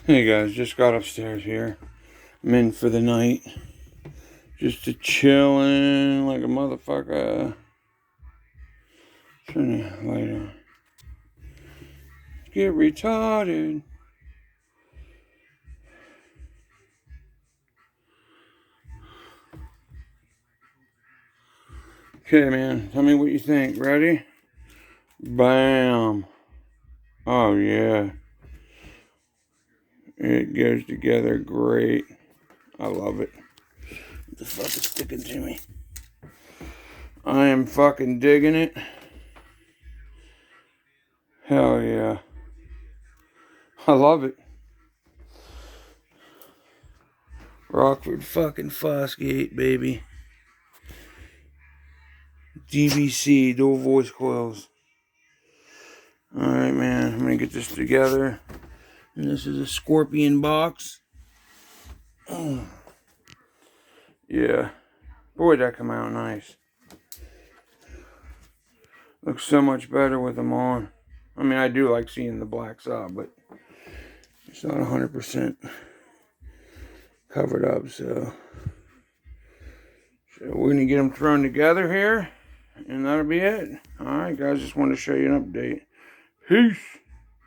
Hey guys, just got upstairs here. I'm in for the night. Just a chillin' like a motherfucker. Turn the light on. Get retarded. Okay, man. Tell me what you think. Ready? Bam. Oh, yeah. It goes together great. I love it. What the fuck is sticking to me? I am fucking digging it. Hell yeah. I love it. Rockford fucking Fosgate, baby. DVC, dual voice coils. Alright, man. I'm gonna get this together. And this is a scorpion box. Yeah. Boy, that come out nice. Looks so much better with them on. I mean, I do like seeing the black saw, but it's not 100% covered up, so we're gonna get them thrown together here, and that'll be it. Alright, guys, just wanted to show you an update. Peace.